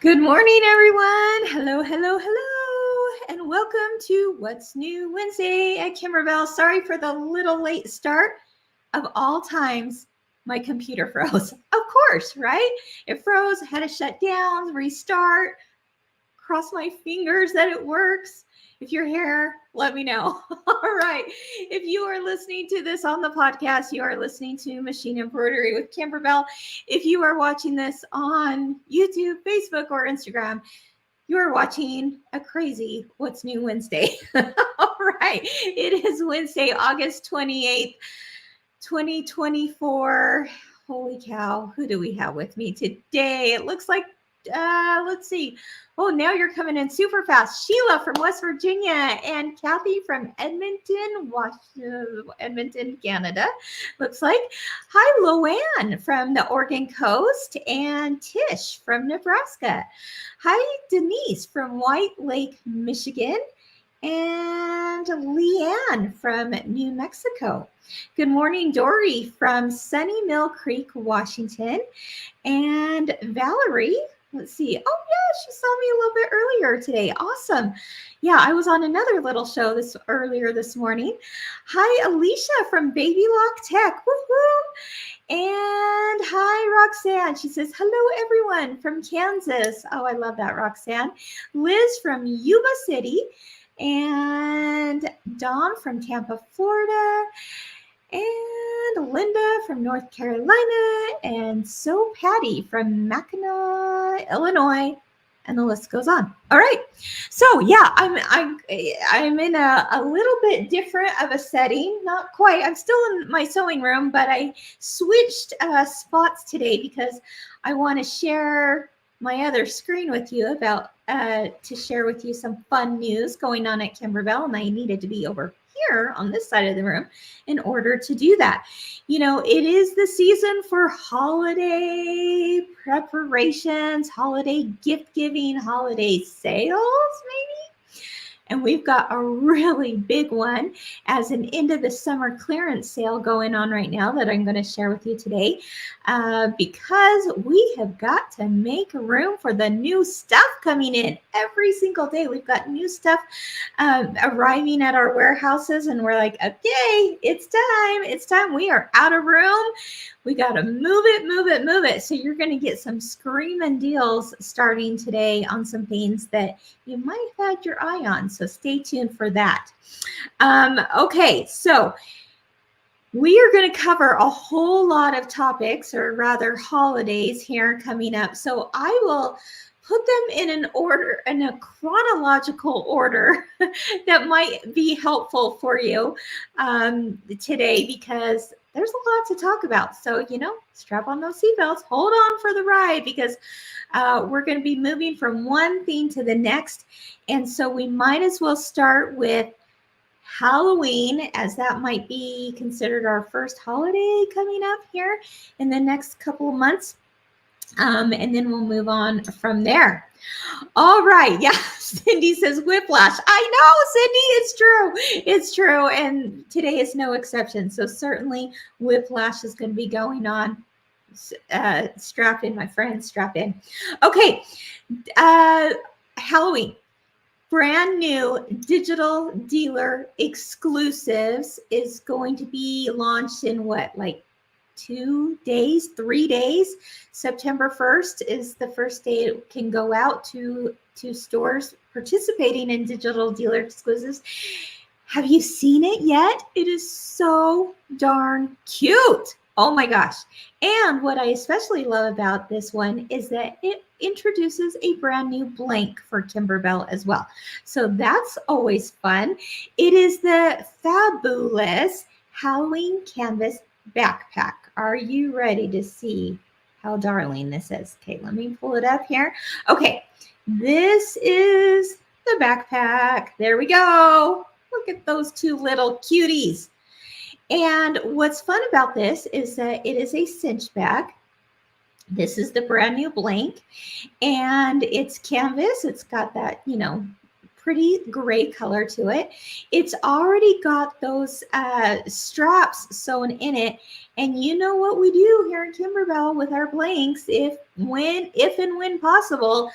Good morning, everyone. Hello, hello, hello, and welcome to What's New Wednesday at Kimberbell. Sorry for the little late start. Of all times, my computer froze. Of course, right? It froze, had to shut down, restart, cross my fingers that it works. If you're here, let me know. All right. If you are listening to this on the podcast, you are listening to Machine Embroidery with Kimberbell. If you are watching this on YouTube, Facebook, or Instagram, you are watching a crazy What's New Wednesday. All right. It is Wednesday, August 28th, 2024. Holy cow. Who do we have with me today? It looks like, let's see. Oh, now you're coming in super fast. Sheila from West Virginia and Kathy from Edmonton, Edmonton, Canada. Looks like. Hi, Loanne from the Oregon coast and Tish from Nebraska. Hi, Denise from White Lake, Michigan and Leanne from New Mexico. Good morning, Dory from Sunny Mill Creek, Washington. And Valerie, let's see. Oh, yeah, she saw me a little bit earlier today. Awesome. Yeah, I was on another little show earlier this morning. Hi, Alicia from Baby Lock Tech. Woohoo! And hi, Roxanne. She says, hello, everyone from Kansas. Oh, I love that, Roxanne. Liz from Yuba City. And Dawn from Tampa, Florida. And Linda from North Carolina, and so Patty from Mackinac, Illinois, and the list goes on. All right, so yeah, I'm in a little bit different of a setting. Not quite. I'm still in my sewing room, but I switched spots today because I want to share my other screen with you about to share with you some fun news going on at Kimberbell, and I needed to be over here on this side of the room in order to do that. You know, it is the season for holiday preparations, holiday gift giving, holiday sales, maybe. And we've got a really big one as an end of the summer clearance sale going on right now that I'm going to share with you today because we have got to make room for the new stuff coming in. Every single day we've got new stuff arriving at our warehouses, and we're like, okay, it's time. It's time. We are out of room. We got to move it, move it, move it. So you're going to get some screaming deals starting today on some things that you might have had your eye on. So stay tuned for that. Okay, so we are going to cover a whole lot of topics, or rather holidays here coming up. So I will put them in an order, in a chronological order that might be helpful for you today, because there's a lot to talk about. So, you know, strap on those seatbelts, hold on for the ride, because we're going to be moving from one theme to the next. And so we might as well start with Halloween, as that might be considered our first holiday coming up here in the next couple of months. And then we'll move on from there. All right. Yeah. Cindy says whiplash. I know, Cindy, it's true. It's true. And today is no exception. So certainly whiplash is going to be going on. Strap in, my friends, strap in. Okay. Halloween. Brand new digital dealer exclusives is going to be launched in what, like 2 days, 3 days. September 1st is the first day it can go out to stores participating in digital dealer exclusives. Have you seen it yet? It is so darn cute. Oh my gosh. And what I especially love about this one is that it introduces a brand new blank for Kimberbell as well. So that's always fun. It is the fabulous Halloween canvas backpack. Are you ready to see how darling this is? Okay, let me pull it up here. Okay, this is the backpack. There we go. Look at those two little cuties. And what's fun about this is that it is a cinch bag. This is the brand new blank, and it's canvas. It's got that, you know, pretty gray color to it. It's already got those straps sewn in it. And you know what we do here in Kimberbell with our blanks, if and when possible,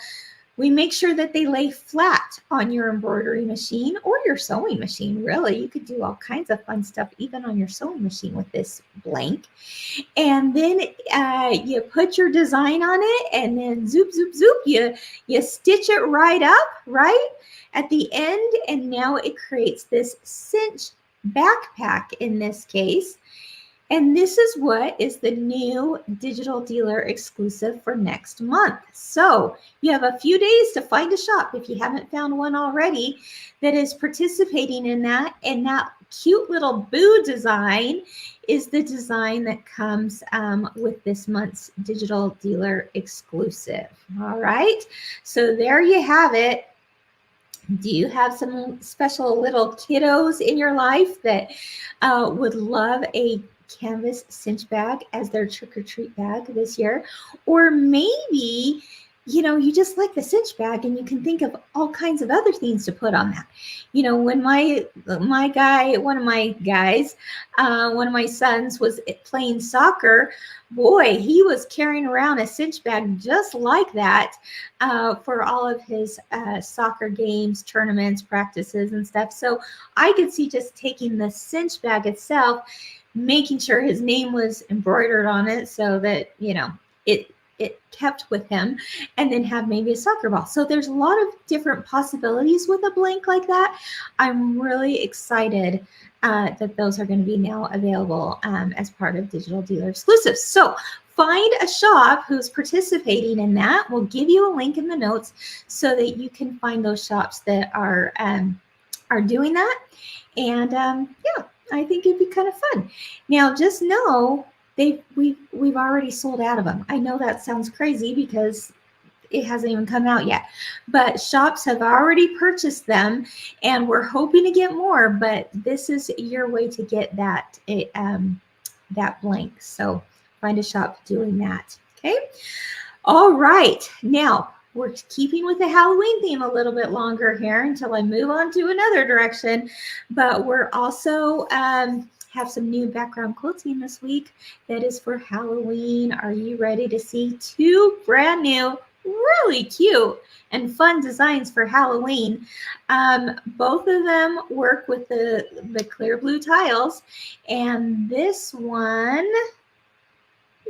we make sure that they lay flat on your embroidery machine or your sewing machine. Really, you could do all kinds of fun stuff even on your sewing machine with this blank. And then you put your design on it, and then zoop, zoop, zoop, you stitch it right up, right at the end, and now it creates this cinch backpack in this case. And this is what is the new digital dealer exclusive for next month. So you have a few days to find a shop if you haven't found one already that is participating in that. And that cute little boo design is the design that comes with this month's digital dealer exclusive. All right, so there you have it. Do you have some special little kiddos in your life that would love a canvas cinch bag as their trick-or-treat bag this year? Or maybe, you know, you just like the cinch bag and you can think of all kinds of other things to put on that. You know, when one of my sons was playing soccer, boy, he was carrying around a cinch bag just like that for all of his soccer games, tournaments, practices, and stuff. So I could see just taking the cinch bag itself, making sure his name was embroidered on it so that, you know, it kept with him, and then have maybe a soccer ball. So there's a lot of different possibilities with a blank like that. I'm really excited that those are going to be now available as part of Digital Dealer Exclusives. So find a shop who's participating in that. We'll give you a link in the notes so that you can find those shops that are doing that. And yeah, I think it'd be kind of fun. Now, just know we've already sold out of them. I know that sounds crazy because it hasn't even come out yet, but shops have already purchased them, and we're hoping to get more. But this is your way to get that that blank. So find a shop doing that. Okay. All right. Now we're keeping with the Halloween theme a little bit longer here until I move on to another direction. But we're also have some new background quilting this week that is for Halloween. Are you ready to see two brand new, really cute and fun designs for Halloween? Both of them work with the clear blue tiles, and this one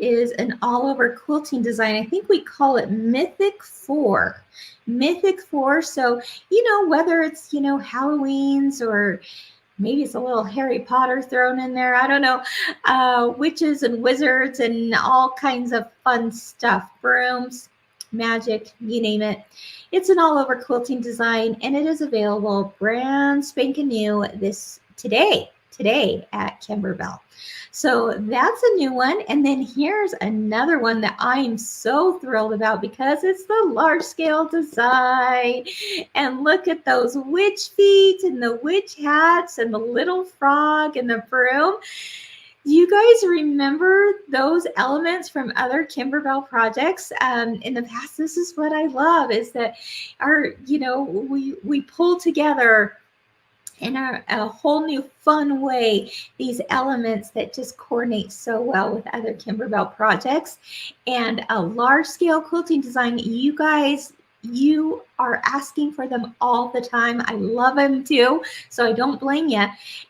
is an all-over quilting design. I think we call it Mythic 4. Mythic 4. So, you know, whether it's, you know, Halloween's or maybe it's a little Harry Potter thrown in there, I don't know, witches and wizards and all kinds of fun stuff, brooms, magic, you name it. It's an all-over quilting design, and it is available brand spanking new today at Kimberbell. So that's a new one. And then here's another one that I am so thrilled about because it's the large scale design. And look at those witch feet and the witch hats and the little frog and the broom. Do you guys remember those elements from other Kimberbell projects? In the past, this is what I love, is that we pull together in a whole new fun way these elements that just coordinate so well with other Kimberbell projects. And a large scale quilting design, you guys, you are asking for them all the time. I love them too, so I don't blame you.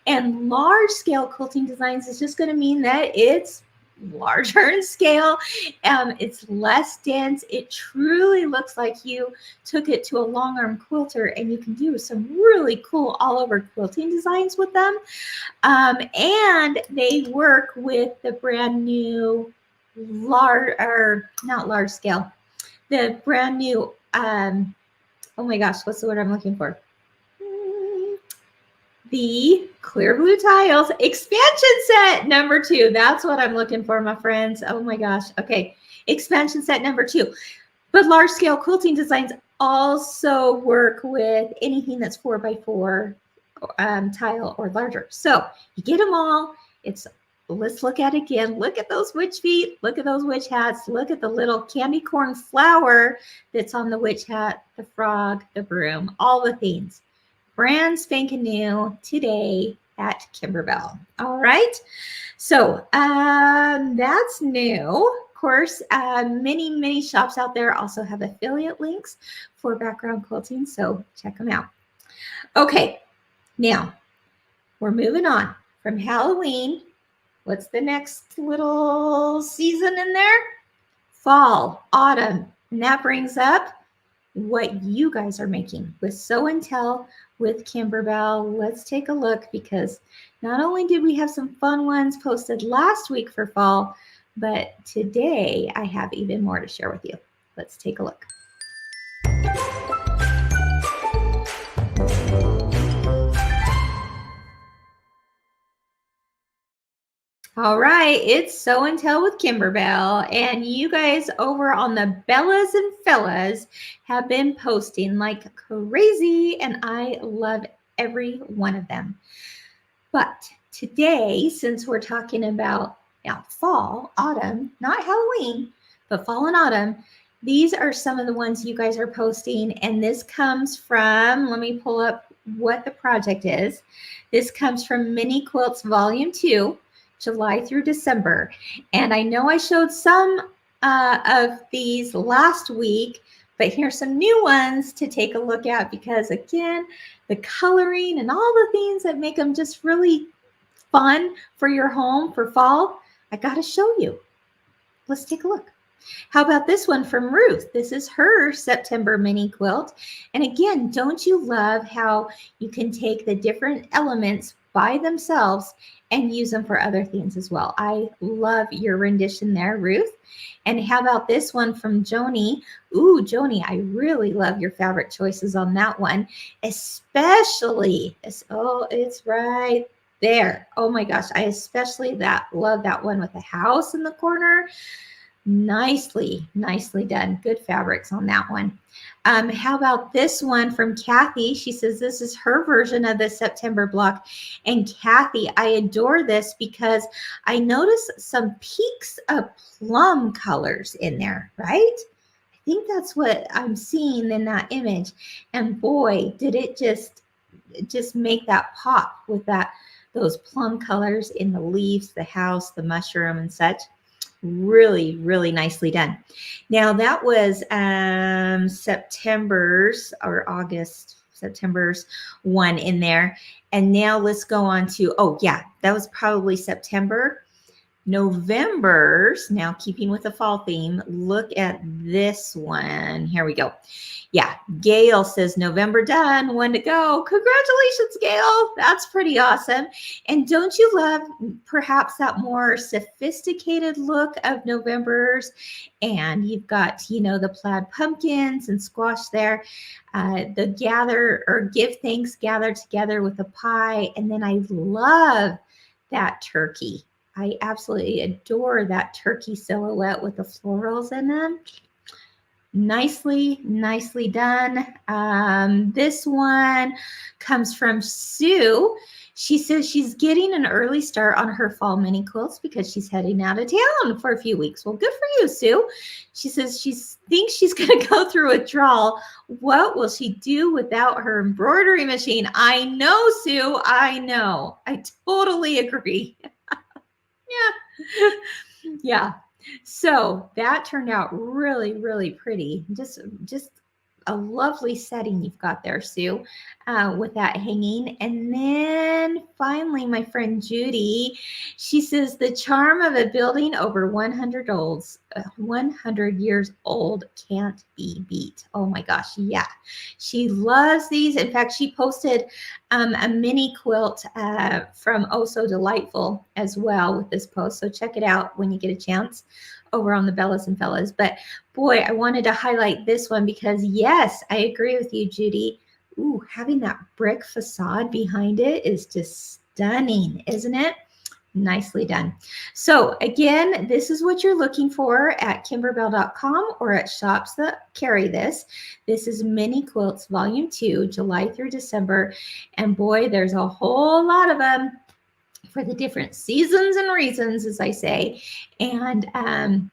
And large scale quilting designs is just going to mean that it's larger in scale. It's less dense. It truly looks like you took it to a long arm quilter, and you can do some really cool all over quilting designs with them. And they work with the brand new not large scale, the brand new, oh my gosh, what's the word I'm looking for? The clear blue tiles expansion set number 2. That's what I'm looking for, my friends. Oh my gosh. Okay. Expansion set number 2. But large scale quilting designs also work with anything that's 4x4 tile or larger. So you get them all. It's let's look at it again. Look at those witch feet. Look at those witch hats. Look at the little candy corn flower that's on the witch hat, the frog, the broom, all the things. Brand spanking new today at Kimberbell. All right. So that's new. Of course, many shops out there also have affiliate links for background quilting. So check them out. Okay. Now we're moving on from Halloween. What's the next little season in there? Fall, autumn. And that brings up what you guys are making with Sew and Tell with Kimberbell. Let's take a look, because not only did we have some fun ones posted last week for fall, but today I have even more to share with you. Let's take a look. All right, it's Sew and Tell with Kimberbell, and you guys over on the Bellas and Fellas have been posting like crazy, and I love every one of them. But today, since we're talking about fall, autumn, not Halloween, but fall and autumn, these are some of the ones you guys are posting, and this comes from, let me pull up what the project is. This comes from Mini Quilts Volume 2. July through December. And I know I showed some of these last week, but here's some new ones to take a look at, because again, the coloring and all the things that make them just really fun for your home for fall, I got to show you. Let's take a look. How about this one from Ruth? This is her September mini quilt. And again, don't you love how you can take the different elements by themselves and use them for other things as well? I love your rendition there, Ruth. And how about this one from Joni? Ooh, Joni, I really love your fabric choices on that one, especially, oh, it's right there. Oh my gosh, I especially love that one with the house in the corner. Nicely done. Good fabrics on that one. How about this one from Kathy? She says this is her version of the September block. And Kathy, I adore this because I noticed some peaks of plum colors in there, right? I think that's what I'm seeing in that image. And boy, did it just make that pop with those plum colors in the leaves, the house, the mushroom and such. Really nicely done. Now that was September's one in there. And now let's go on to, oh yeah, that was probably September. November's, now keeping with the fall theme, look at this one. Here we go. Yeah, Gail says November done, one to go. Congratulations, Gail. That's pretty awesome. And don't you love perhaps that more sophisticated look of November's? And you've got, the plaid pumpkins and squash there. The gather or give thanks gathered together with a pie. And then I love that turkey. I absolutely adore that turkey silhouette with the florals in them. Nicely done. This one comes from Sue. She says she's getting an early start on her fall mini quilts because she's heading out of town for a few weeks. Well, good for you, Sue. She says she thinks she's going to go through withdrawal. What will she do without her embroidery machine? I know, Sue. I know. I totally agree. Yeah. So that turned out really pretty. Just a lovely setting you've got there, Sue, with that hanging. And then finally, my friend Judy, she says the charm of a building over 100 years old can't be beat. Oh my gosh, yeah. She loves these. In fact, she posted a mini quilt from Oh So Delightful as well with this post. So check it out when you get a chance over on the Bellas and Fellas. But boy, I wanted to highlight this one because yes, I agree with you, Judy. Ooh, having that brick facade behind it is just stunning, isn't it? Nicely done. So again, this is what you're looking for at kimberbell.com or at shops that carry this. This is Mini Quilts Volume 2, July through December. And boy, there's a whole lot of them for the different seasons and reasons, as I say. And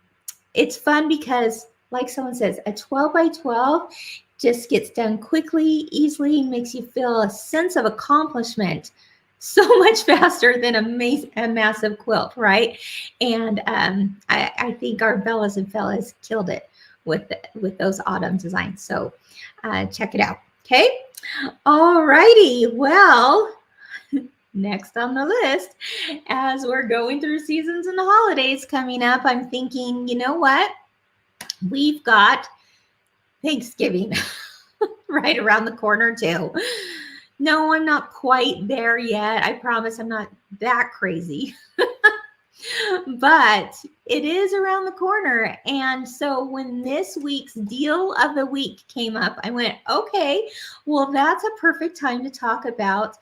it's fun because, like someone says, a 12 by 12 just gets done quickly, easily, makes you feel a sense of accomplishment so much faster than a massive quilt, right? And I think our Bellas and Fellas killed it with those autumn designs. So check it out. Okay. All righty. Well, next on the list, as we're going through seasons and the holidays coming up, I'm thinking, you know what? We've got Thanksgiving right around the corner too. No, I'm not quite there yet. I promise I'm not that crazy. But it is around the corner. And so when this week's deal of the week came up, I went, okay, well, that's a perfect time to talk about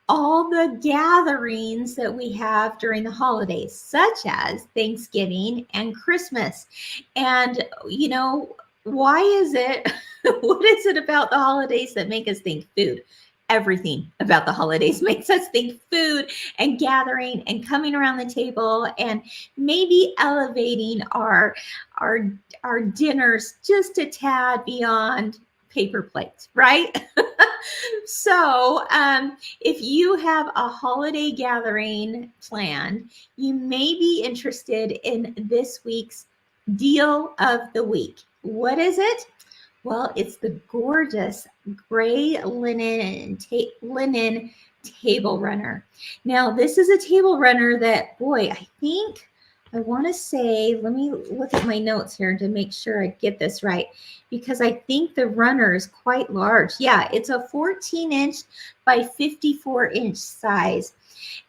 all the gatherings that we have during the holidays, such as Thanksgiving and Christmas. And, you know, why is it, what is it about the holidays that make us think food? Everything about the holidays makes us think food and gathering and coming around the table and maybe elevating our dinners just a tad beyond paper plates, right? So if you have a holiday gathering planned, you may be interested in this week's deal of the week. What is it? Well, it's the gorgeous gray linen table runner. Now, this is a table runner that, boy, I want to say, let me look at my notes here to make sure I get this right, because I think the runner is quite large. Yeah, it's a 14-inch by 54-inch size.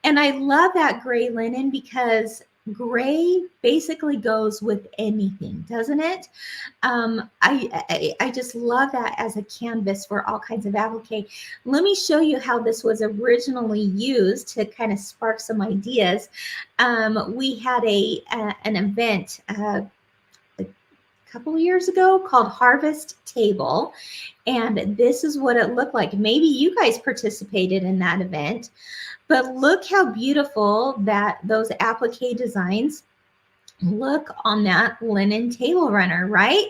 And I love that gray linen because gray basically goes with anything, doesn't it? I just love that as a canvas for all kinds of applique. Let me show you how this was originally used to kind of spark some ideas. We had an event a couple of years ago called Harvest Table, and this is what it looked like. Maybe you guys participated in that event. But look how beautiful that those applique designs look on that linen table runner, right?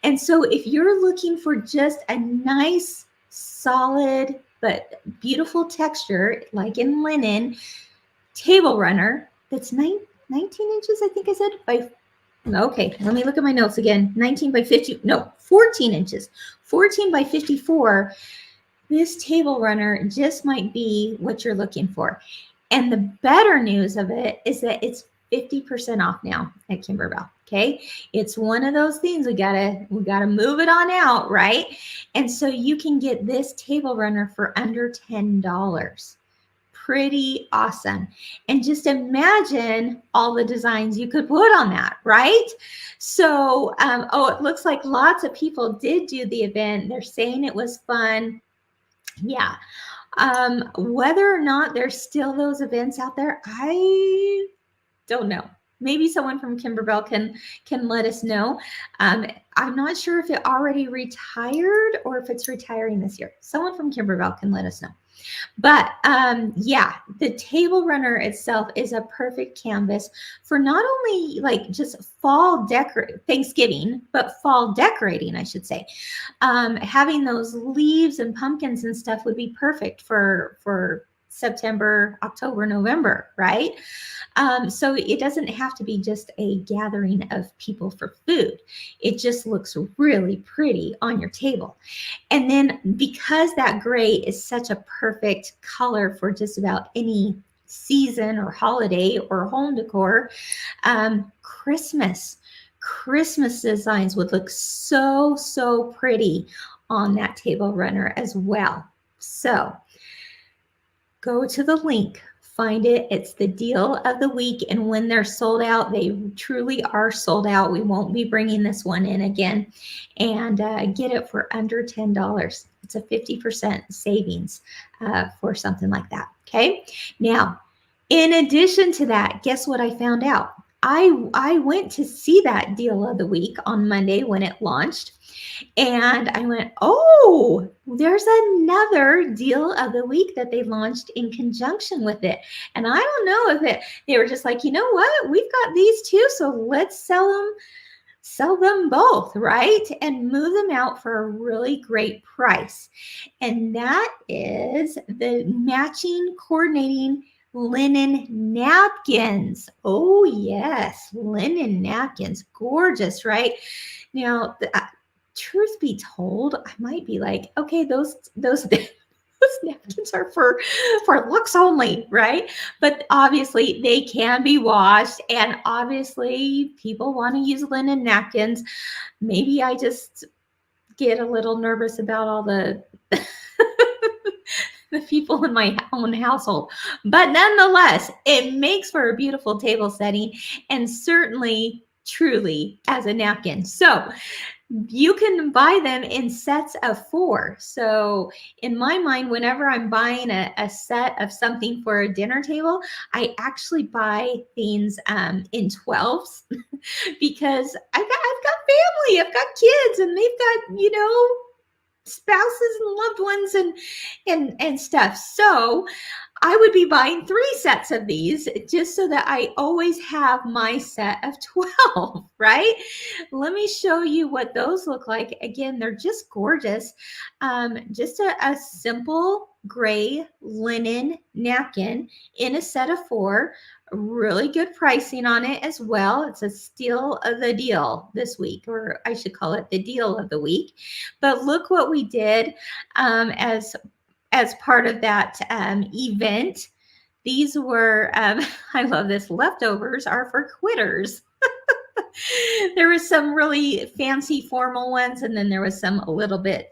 And so if you're looking for just a nice, solid, but beautiful texture, like in linen table runner, that's 19 inches, I think I said, okay, let me look at my notes again. 14 inches, 14 by 54. This table runner just might be what you're looking for. And the better news of it is that it's 50% off now at Kimberbell. Okay. It's one of those things we gotta move it on out, right? And so you can get this table runner for under $10. Pretty awesome. And just imagine all the designs you could put on that, right? So, it looks like lots of people did do the event. They're saying it was fun. Yeah. Whether or not there's still those events out there, I don't know. Maybe someone from Kimberbell can let us know. I'm not sure if it already retired or if it's retiring this year. Someone from Kimberbell can let us know. But yeah, the table runner itself is a perfect canvas for not only like just fall Thanksgiving, but fall decorating, I should say. Having those leaves and pumpkins and stuff would be perfect for September, October, November, right? So it doesn't have to be just a gathering of people for food. It just looks really pretty on your table. And then because that gray is such a perfect color for just about any season or holiday or home decor, Christmas designs would look so pretty on that table runner as well. So go to the link, find it. It's the deal of the week. And when they're sold out, they truly are sold out. We won't be bringing this one in again. And get it for under $10. It's a 50% savings for something like that. Okay. Now, in addition to that, guess what I found out? I went to see that deal of the week on Monday when it launched. And I went, oh, there's another deal of the week that they launched in conjunction with it. And I don't know if they were just like, you know what, we've got these two, so let's sell them both, right? And move them out for a really great price. And that is the matching coordinating linen napkins. Oh yes, linen napkins, gorgeous, right? Now, truth be told, I might be like, okay, those napkins are for looks only, right? But obviously they can be washed, and obviously people want to use linen napkins. Maybe I just get a little nervous about all the the people in my own household. But nonetheless, it makes for a beautiful table setting, and certainly truly as a napkin. So you can buy them in sets of 4. So in my mind, whenever I'm buying a set of something for a dinner table, I actually buy things in 12s because I've got family, I've got kids, and they've got, spouses and loved ones and stuff. So I would be buying 3 sets of these just so that I always have my set of 12, right? Let me show you what those look like. Again, they're just gorgeous. Just a simple gray linen napkin in a set of 4. Really good pricing on it as well. It's a steal of the deal this week, or I should call it the deal of the week. But look what we did as part of that event. These were, I love this, leftovers are for quitters. There was some really fancy formal ones, and then there was some a little bit,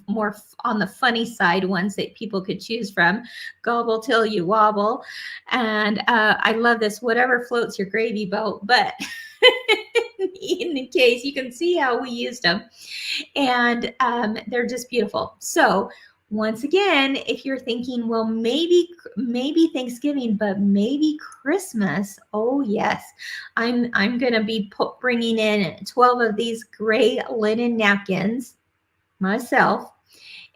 more on the funny side ones that people could choose from. Gobble till you wobble. And I love this, whatever floats your gravy boat, but in case you can see how we used them. And they're just beautiful. So once again, if you're thinking, well, maybe Thanksgiving, but maybe Christmas, oh yes, I'm going to be bringing in 12 of these gray linen napkins myself,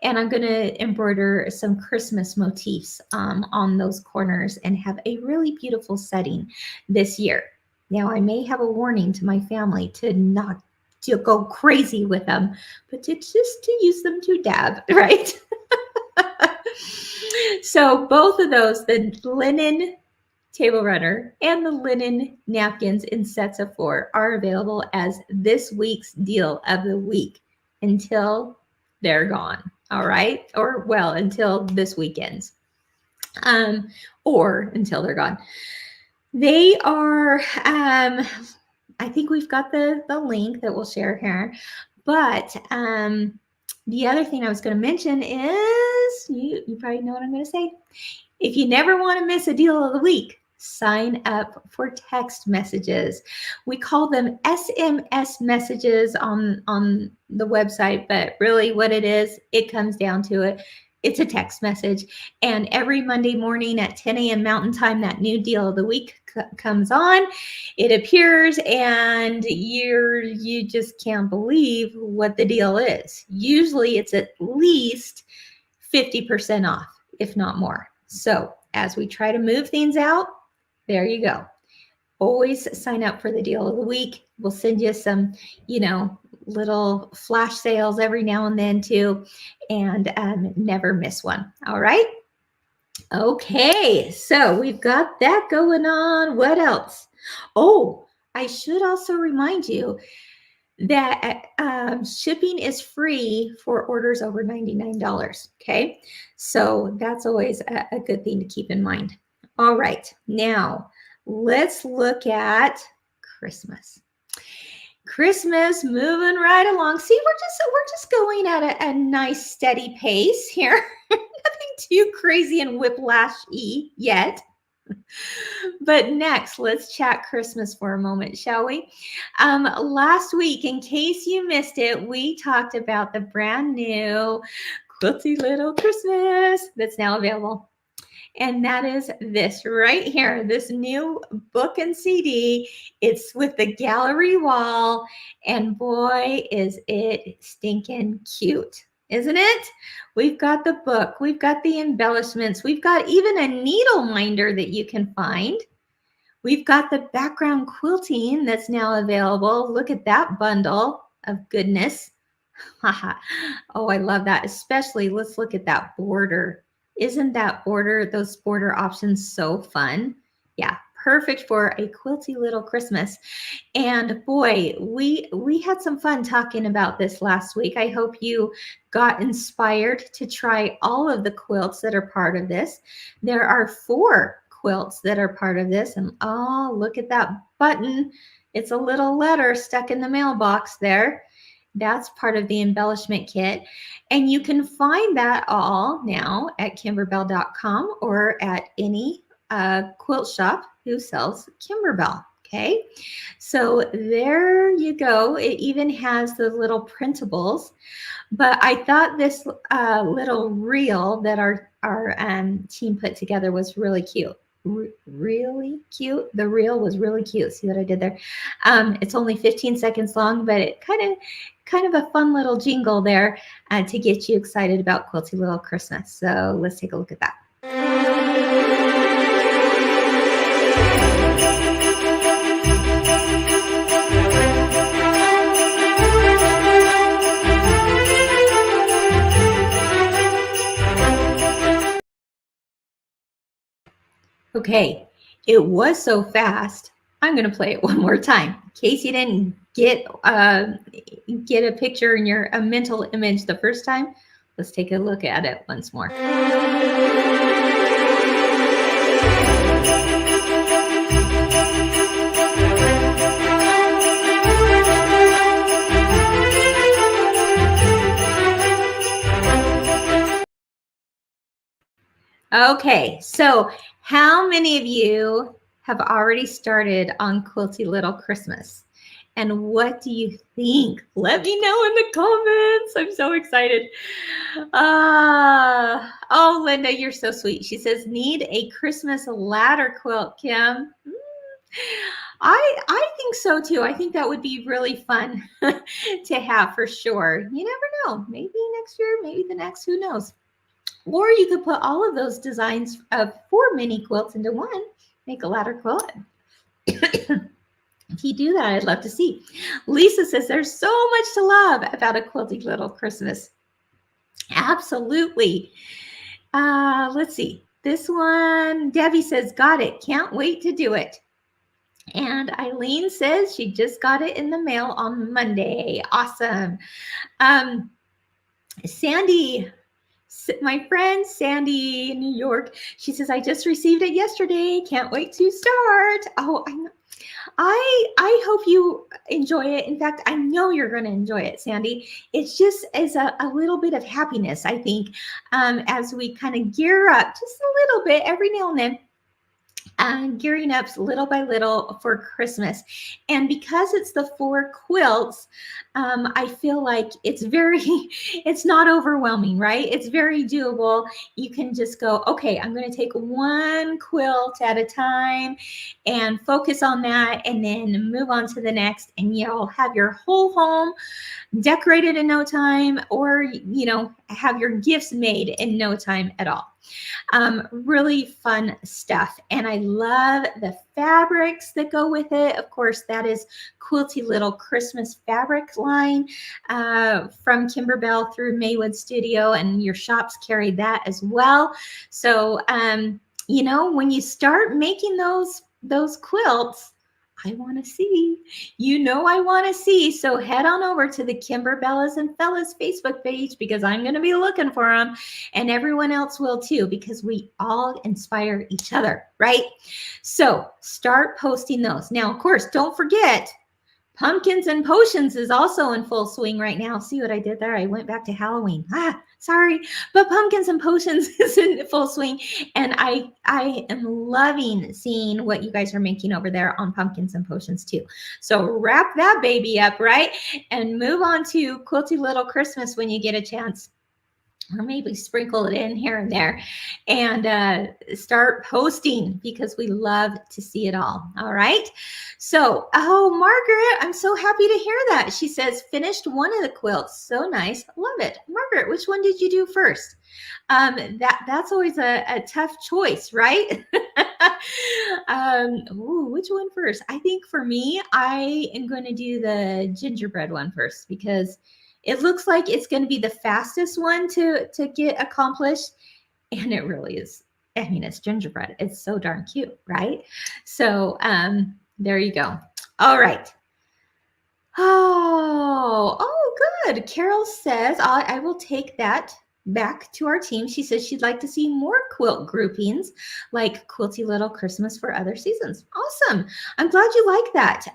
and I'm going to embroider some Christmas motifs on those corners and have a really beautiful setting this year. Now, I may have a warning to my family to not to go crazy with them, but just to use them to dab, right? So both of those, the linen table runner and the linen napkins in sets of 4, are available as this week's deal of the week until they're gone. All right. Or well, until this weekend, or until they're gone. They are, I think we've got the link that we'll share here, but the other thing I was going to mention is, you probably know what I'm going to say. If you never want to miss a deal of the week, sign up for text messages. We call them SMS messages on the website, but really what it is, it comes down to it. It's a text message. And every Monday morning at 10 a.m. Mountain Time, that new deal of the week comes on. It appears, and you just can't believe what the deal is. Usually it's at least 50% off, if not more. So as we try to move things out, there you go. Always sign up for the deal of the week. We'll send you some, little flash sales every now and then too, and never miss one. All right. Okay, so we've got that going on. What else? Oh, I should also remind you that shipping is free for orders over $99. Okay, so that's always a good thing to keep in mind. All right, now let's look at Christmas. Christmas moving right along. See, we're just going at a nice steady pace here. Nothing too crazy and whiplash-y yet. But next, let's chat Christmas for a moment, shall we? Last week, in case you missed it, we talked about the brand new Quilty Little Christmas that's now available. And that is this right here, this new book and CD. It's with the gallery wall, and boy, is it stinking cute, isn't it? We've got the book, we've got the embellishments, we've got even a needle minder that you can find. We've got the background quilting that's now available. Look at that bundle of goodness. Oh, I love that. Especially, let's look at that border. Isn't that border, those border options so fun? Yeah, perfect for a quilty little Christmas. And boy, we had some fun talking about this last week. I hope you got inspired to try all of the quilts that are part of this. There are 4 quilts that are part of this. And oh, look at that button. It's a little letter stuck in the mailbox there. That's part of the embellishment kit. And you can find that all now at kimberbell.com or at any quilt shop who sells Kimberbell. Okay, so there you go. It even has the little printables. But I thought this little reel that our team put together was really cute. Really cute. The reel was really cute. See what I did there? It's only 15 seconds long, but it kind of a fun little jingle there to get you excited about Quilty Little Christmas. So let's take a look at that. Okay, it was so fast. I'm going to play it one more time in case you didn't get a picture in a mental image the first time. Let's take a look at it once more. Okay, so how many of you have already started on Quilty Little Christmas? And what do you think? Let me know in the comments. I'm so excited. Oh, Linda, you're so sweet. She says, need a Christmas ladder quilt, Kim. I think so too. I think that would be really fun to have for sure. You never know. Maybe next year, maybe the next, who knows? Or you could put all of those designs of 4 mini quilts into one, make a ladder quilt. If you do that, I'd love to see. Lisa says there's so much to love about a quilty little Christmas. Absolutely. Let's see. This one, Debbie says, got it. Can't wait to do it. And Eileen says she just got it in the mail on Monday. Awesome. Sandy, my friend Sandy in New York, she says, I just received it yesterday. Can't wait to start. Oh, I hope you enjoy it. In fact, I know you're going to enjoy it, Sandy. It's just as a little bit of happiness, I think, as we kind of gear up just a little bit every now and then. Gearing up little by little for Christmas. And because it's the 4 quilts, I feel like it's not overwhelming, right? It's very doable. You can just go, okay, I'm going to take one quilt at a time and focus on that and then move on to the next. And you'll have your whole home decorated in no time, or, have your gifts made in no time at all. Really fun stuff. And I love the fabrics that go with it. Of course, that is Quilty Little Christmas fabric line from Kimberbell through Maywood Studio, and your shops carry that as well. So, when you start making those quilts, I want to see. I want to see. So head on over to the Kimberbellas and Fellas Facebook page, because I'm going to be looking for them, and everyone else will too, because we all inspire each other, right? So start posting those. Now, of course, don't forget, Pumpkins and Potions is also in full swing right now. See what I did there? I went back to Halloween. Sorry. But Pumpkins and Potions is in full swing. And I am loving seeing what you guys are making over there on Pumpkins and Potions too. So wrap that baby up, right? And move on to Quilty Little Christmas when you get a chance. or maybe sprinkle it in here and there, and start posting because we love to see it all. All right. So, oh, Margaret, I'm so happy to hear that. She says, finished one of the quilts. So nice. Love it. Margaret, which one did you do first? That's always a tough choice, right? Ooh, which one first? I think for me, I am going to do the gingerbread one first because it looks like it's going to be the fastest one to get accomplished, and it really is. I mean, it's gingerbread. It's so darn cute, right? So there you go. All right. Oh, good. Carol says, I will take that back to our team. She says she'd like to see more quilt groupings like Quilty Little Christmas for other seasons. Awesome. I'm glad you like that.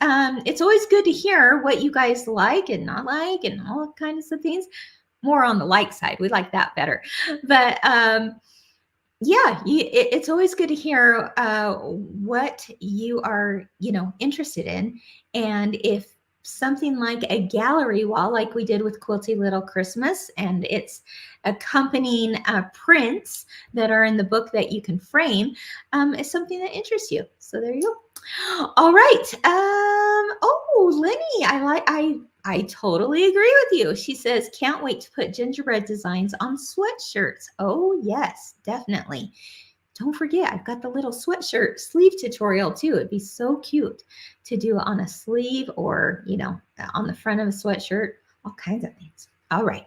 It's always good to hear what you guys like and not like and all kinds of things. More on the like side. We like that better. But yeah, it's always good to hear what you are, interested in. And if something like a gallery wall, like we did with Quilty Little Christmas, and it's accompanying prints that are in the book that you can frame, is something that interests you. So there you go. All right. Oh, Lenny, I totally agree with you. She says, can't wait to put gingerbread designs on sweatshirts. Oh, yes, definitely. Don't forget, I've got the little sweatshirt sleeve tutorial too. It'd be so cute to do it on a sleeve or, on the front of a sweatshirt, all kinds of things. All right.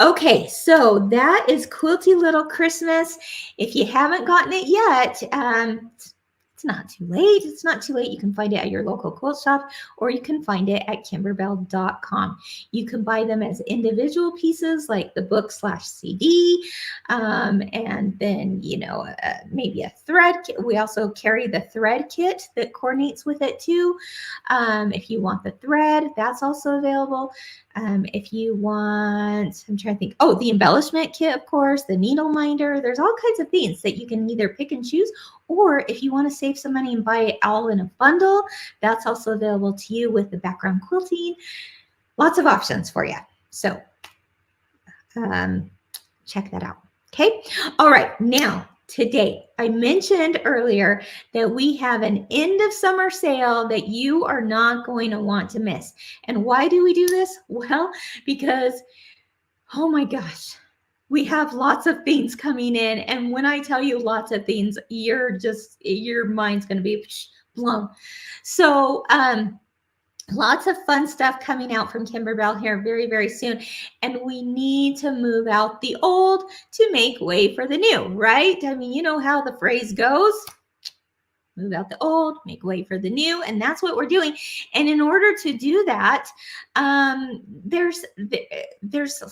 Okay, so that is Quilty Little Christmas. If you haven't gotten it yet, it's not too late. It's not too late. You can find it at your local quilt shop, or you can find it at kimberbell.com. You can buy them as individual pieces like the book/CD, and then, maybe a thread kit. We also carry the thread kit that coordinates with it too. If you want the thread, that's also available. If you want, I'm trying to think, the embellishment kit, of course, the needle minder, there's all kinds of things that you can either pick and choose, or if you want to save some money and buy it all in a bundle, that's also available to you with the background quilting. Lots of options for you. So check that out. Okay. All right. Now, today, I mentioned earlier that we have an end of summer sale that you are not going to want to miss. And why do we do this? Well, because, oh my gosh, we have lots of things coming in. And when I tell you lots of things, your mind's going to be blown. So, lots of fun stuff coming out from Kimberbell here very, very soon. And we need to move out the old to make way for the new, right? I mean, you know how the phrase goes. Move out the old, make way for the new. And that's what we're doing. And in order to do that, there's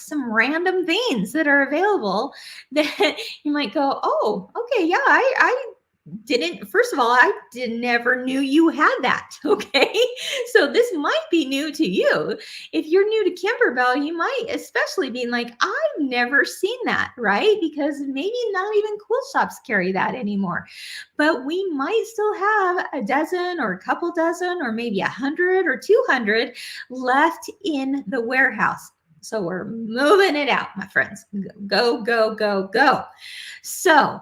some random things that are available that you might go, oh, okay, yeah, I didn't, first of all, I never knew you had that. Okay. So this might be new to you. If you're new to Kimberbell, you might especially be like, I've never seen that, right? Because maybe not even quilt shops carry that anymore, but we might still have a dozen or a couple dozen or maybe 100 or 200 left in the warehouse. So we're moving it out, my friends. Go, go, go, go. So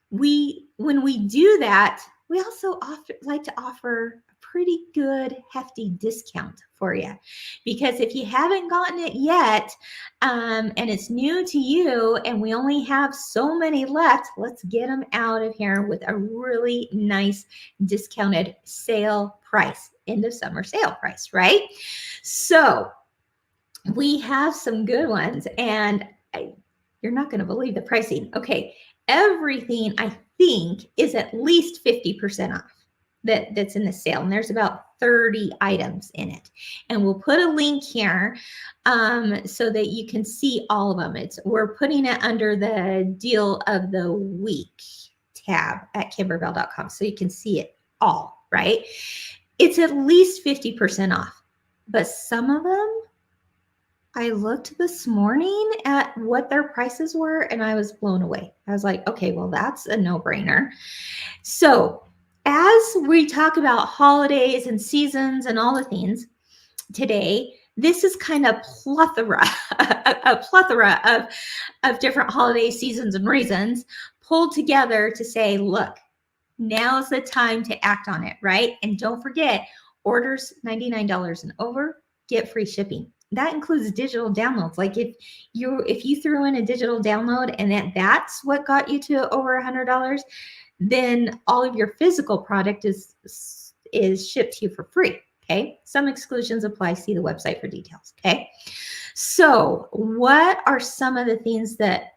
when we do that, we also like to offer a pretty good hefty discount for you, because if you haven't gotten it yet, and it's new to you and we only have so many left, let's get them out of here with a really nice discounted sale price, end of summer sale price, right? So we have some good ones, and you're not going to believe the pricing. Okay. Everything, I think, is at least 50% off that's in the sale. And there's about 30 items in it. And we'll put a link here so that you can see all of them. We're putting it under the deal of the week tab at kimberbell.com so you can see it all, right? It's at least 50% off. But some of them, I looked this morning at what their prices were and I was blown away. I was like, okay, well, that's a no-brainer. So as we talk about holidays and seasons and all the things today, this is kind of plethora, a plethora of different holiday seasons and reasons pulled together to say, look, now's the time to act on it, right? And don't forget, orders $99 and over, get free shipping. That includes digital downloads. Like if you threw in a digital download and that's what got you to over $100, then all of your physical product is shipped to you for free. Okay. Some exclusions apply. See the website for details. Okay. So what are some of the things that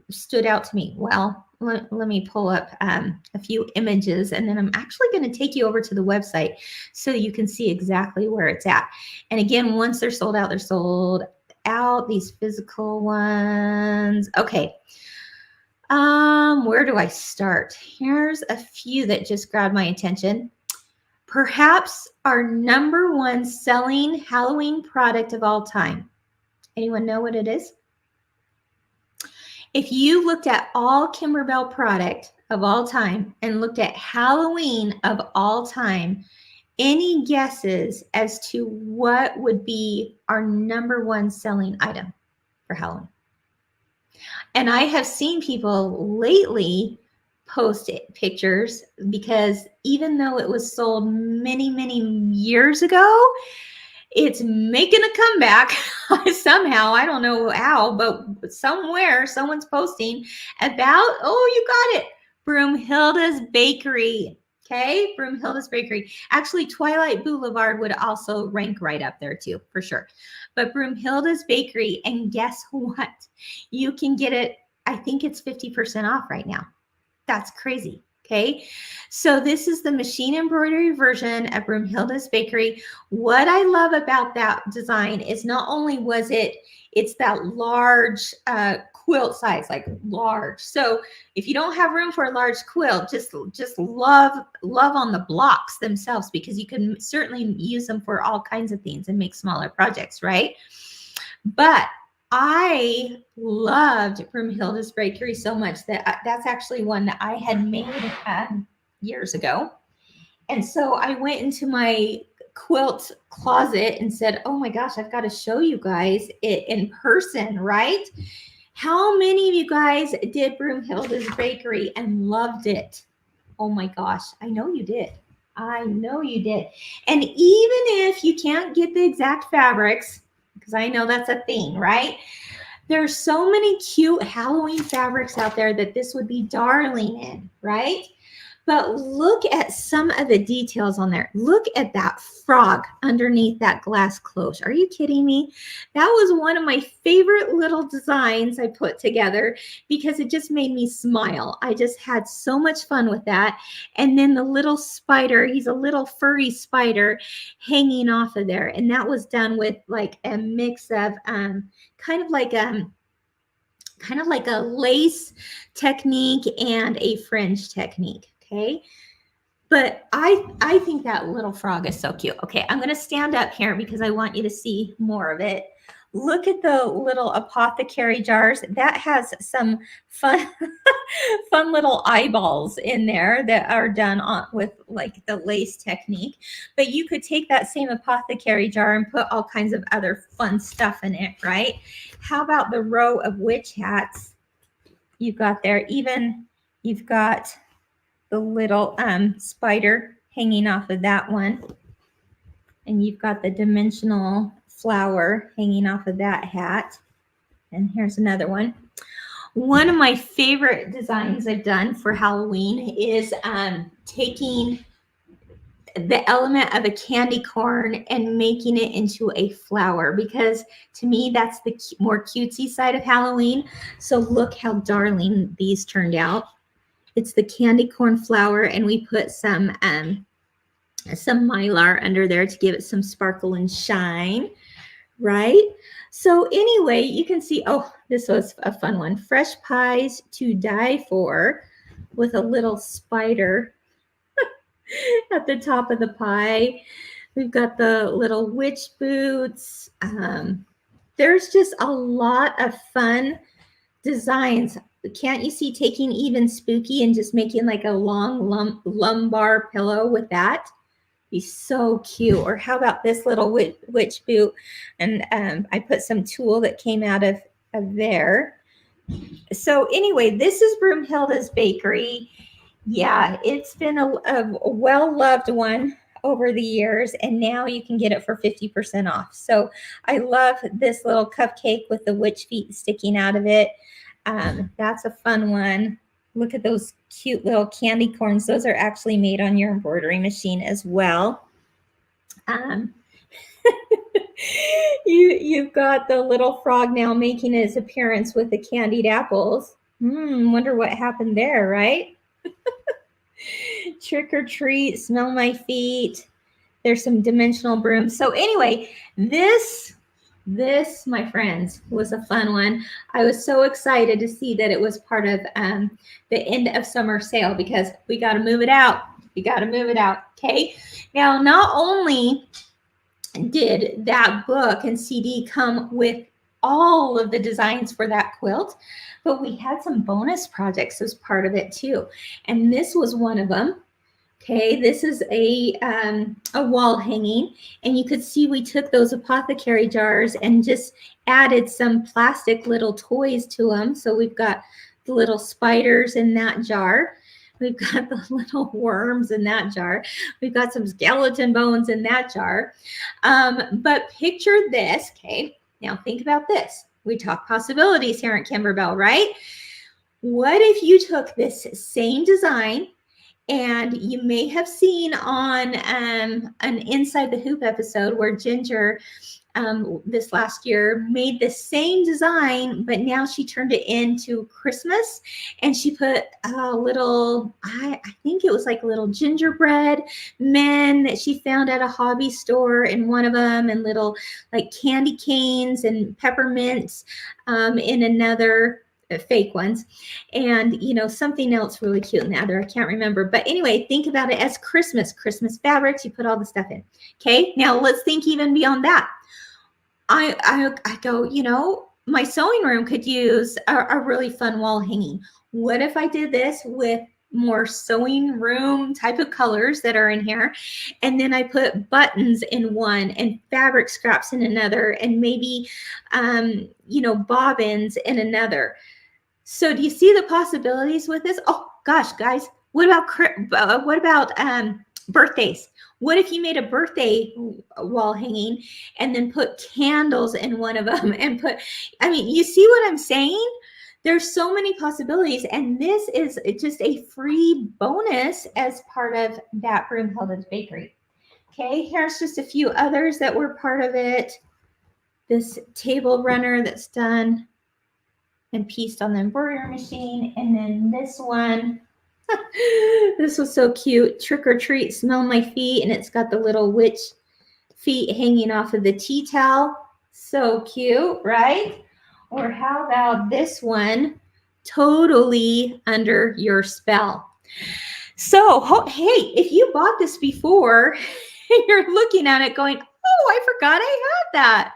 stood out to me? Well, let me pull up a few images, and then I'm actually going to take you over to the website so you can see exactly where it's at. And again, once they're sold out, they're sold out, these physical ones. Okay. Where do I start? Here's a few that just grabbed my attention. Perhaps our number one selling Halloween product of all time. Anyone know what it is? If you looked at all Kimberbell product of all time and looked at Halloween of all time, any guesses as to what would be our number one selling item for Halloween? And I have seen people lately post pictures, because even though it was sold many, many years ago, it's making a comeback somehow. I don't know how, but somewhere someone's posting about, oh, you got it, Broomhilda's Bakery. Okay, Broomhilda's Bakery. Actually, Twilight Boulevard would also rank right up there too, for sure. But Broomhilda's Bakery, and guess what? You can get it, I think it's 50% off right now. That's crazy. Okay, so this is the machine embroidery version of Broomhilda's Bakery. What I love about that design is not only was it's that large quilt size, like large. So if you don't have room for a large quilt, just love on the blocks themselves, because you can certainly use them for all kinds of things and make smaller projects, right? But I loved Broomhilda's Bakery so much that that's actually one that I had made years ago. And so I went into my quilt closet and said, oh my gosh, I've got to show you guys it in person, right? How many of you guys did Broomhilda's Bakery and loved it? Oh my gosh, I know you did. I know you did. And even if you can't get the exact fabrics, because I know that's a thing, right? There's so many cute Halloween fabrics out there that this would be darling in, right? But look at some of the details on there. Look at that frog underneath that glass cloche. Are you kidding me? That was one of my favorite little designs I put together, because it just made me smile. I just had so much fun with that. And then the little spider, he's a little furry spider hanging off of there. And that was done with like a mix of kind of like a lace technique and a fringe technique. Okay. But I think that little frog is so cute. Okay. I'm going to stand up here because I want you to see more of it. Look at the little apothecary jars. That has some fun, fun little eyeballs in there that are done with like the lace technique. But you could take that same apothecary jar and put all kinds of other fun stuff in it, right? How about the row of witch hats you've got there? Even you've got the little spider hanging off of that one. And you've got the dimensional flower hanging off of that hat. And here's another one. One of my favorite designs I've done for Halloween is taking the element of a candy corn and making it into a flower, because to me, that's the more cutesy side of Halloween. So look how darling these turned out. It's the candy corn flower, and we put some mylar under there to give it some sparkle and shine, right? So anyway, you can see, oh, this was a fun one. Fresh pies to die for, with a little spider at the top of the pie. We've got the little witch boots. There's just a lot of fun designs. Can't you see taking even spooky and just making like a long lumbar pillow with that? Be so cute. Or how about this little witch boot? And I put some tulle that came out of there. So anyway, this is Broomhilda's Bakery. Yeah, it's been a well-loved one over the years, and now you can get it for 50% off. So I love this little cupcake with the witch feet sticking out of it. That's a fun one. Look at those cute little candy corns. Those are actually made on your embroidery machine as well. You've got the little frog now making his appearance with the candied apples. Wonder what happened there, right? Trick or treat, smell my feet. There's some dimensional brooms. So anyway, this, my friends, was a fun one. I was so excited to see that it was part of the end of summer sale because we got to move it out. We got to move it out. Okay. Now, not only did that book and CD come with all of the designs for that quilt, but we had some bonus projects as part of it too. And this was one of them. Okay, this is a wall hanging, and you could see we took those apothecary jars and just added some plastic little toys to them. So we've got the little spiders in that jar. We've got the little worms in that jar. We've got some skeleton bones in that jar. But picture this, okay? Now think about this. We talk possibilities here at Kimberbell, right? What if you took this same design, and you may have seen on an Inside the Hoop episode where Ginger this last year made the same design, but now she turned it into Christmas, and she put a little, I think it was like little gingerbread men that she found at a hobby store in one of them, and little like candy canes and peppermints in another, fake ones, and something else really cute in the other. I can't remember, but anyway, think about it as Christmas fabrics. You put all the stuff in. Okay, now let's think even beyond that. I go, my sewing room could use a really fun wall hanging. What if I did this with more sewing room type of colors that are in here, and then I put buttons in one and fabric scraps in another, and maybe bobbins in another. So do you see the possibilities with this? Oh gosh, guys, what about birthdays? What if you made a birthday wall hanging and then put candles in one of them and you see what I'm saying? There's so many possibilities, and this is just a free bonus as part of that Broomhilda's Bakery. Okay, here's just a few others that were part of it. This table runner that's done and pieced on the embroidery machine. And then this one, this was so cute. Trick or treat, smell my feet. And it's got the little witch feet hanging off of the tea towel. So cute, right? Or how about this one? Totally under your spell. So, hey, if you bought this before and you're looking at it going, oh, I forgot I had that.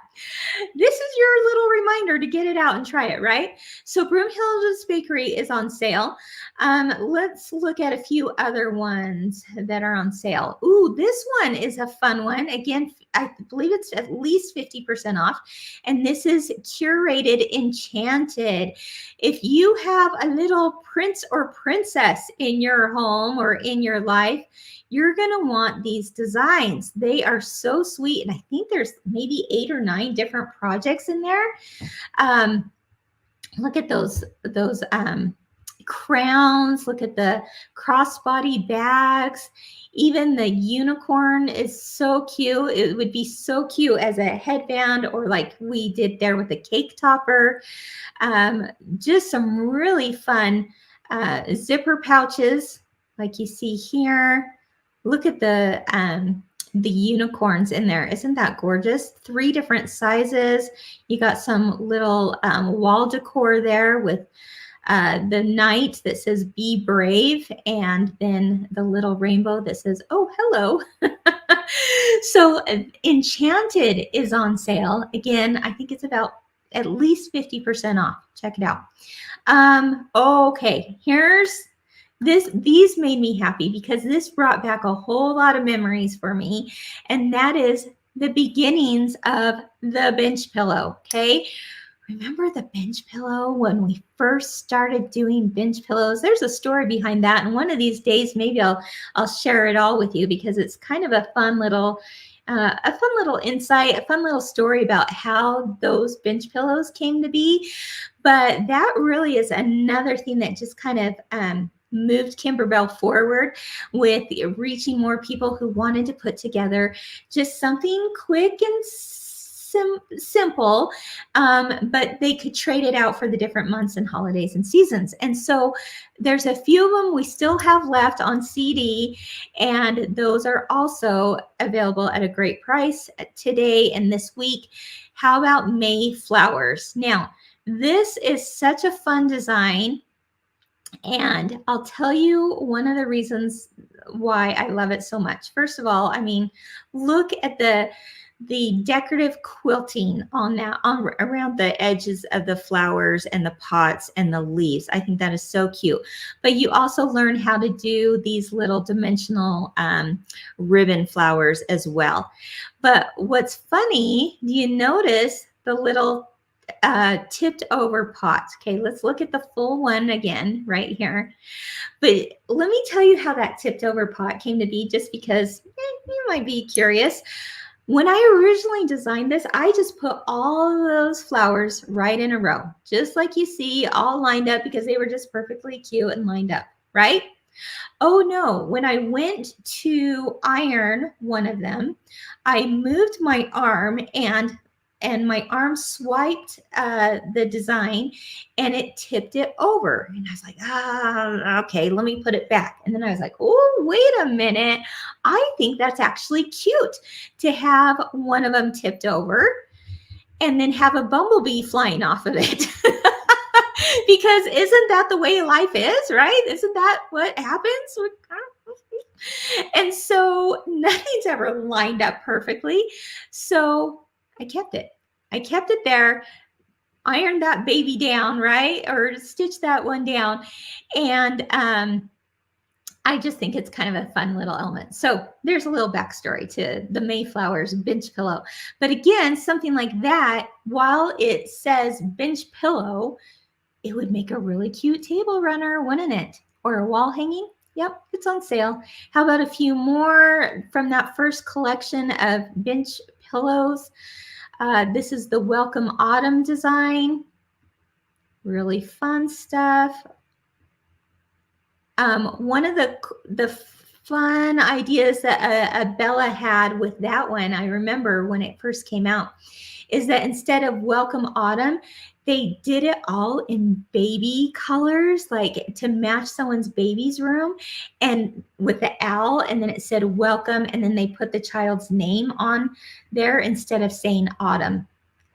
This is your little reminder to get it out and try it, right? So Broomhilda's Bakery is on sale. Let's look at a few other ones that are on sale. Ooh, this one is a fun one. Again, I believe it's at least 50% off. And this is Curated Enchanted. If you have a little prince or princess in your home or in your life, you're going to want these designs. They are so sweet. And I think there's maybe 8 or 9 different projects in there. Look at those crowns. Look at the crossbody bags. Even the unicorn is so cute. It would be so cute as a headband, or like we did there with the cake topper. Just some really fun zipper pouches like you see here. Look at the unicorns in there. Isn't that gorgeous? 3 different sizes. You got some little wall decor there with the knight that says be brave, and then the little rainbow that says, oh, hello. So Enchanted is on sale. Again, I think it's about at least 50% off. Check it out. Okay, here's These made me happy because this brought back a whole lot of memories for me, and that is the beginnings of the bench pillow. Okay, remember the bench pillow when we first started doing bench pillows? There's a story behind that, and one of these days maybe I'll share it all with you because it's kind of a fun little insight, a fun little story about how those bench pillows came to be. But that really is another thing that just kind of moved Kimberbell forward with reaching more people who wanted to put together just something quick and simple, but they could trade it out for the different months and holidays and seasons. And so there's a few of them we still have left on CD, and those are also available at a great price today and this week. How about May flowers? Now, this is such a fun design, and I'll tell you one of the reasons why I love it so much. First of all, I mean, look at the decorative quilting on that, around the edges of the flowers and the pots and the leaves. I think that is so cute. But you also learn how to do these little dimensional ribbon flowers as well. But what's funny, do you notice the little tipped over pots? Okay, let's look at the full one again right here. But let me tell you how that tipped over pot came to be, just because you might be curious. When I originally designed this, I just put all of those flowers right in a row, just like you see, all lined up because they were just perfectly cute and lined up, right? Oh no, when I went to iron one of them, I moved my arm and my arm swiped the design and it tipped it over. And I was like, okay, let me put it back. And then I was like, oh, wait a minute. I think that's actually cute to have one of them tipped over and then have a bumblebee flying off of it. Because isn't that the way life is, right? Isn't that what happens? And so nothing's ever lined up perfectly. So I kept it. I kept it there, ironed that baby down, right? Or stitched that one down. And I just think it's kind of a fun little element. So there's a little backstory to the Mayflowers bench pillow. But again, something like that, while it says bench pillow, it would make a really cute table runner, wouldn't it? Or a wall hanging. Yep, it's on sale. How about a few more from that first collection of bench pillows? This is the Welcome Autumn design. Really fun stuff. One of the fun ideas that Bella had with that one, I remember when it first came out, is that instead of Welcome Autumn, they did it all in baby colors, like to match someone's baby's room, and with the owl, and then it said welcome, and then they put the child's name on there instead of saying autumn.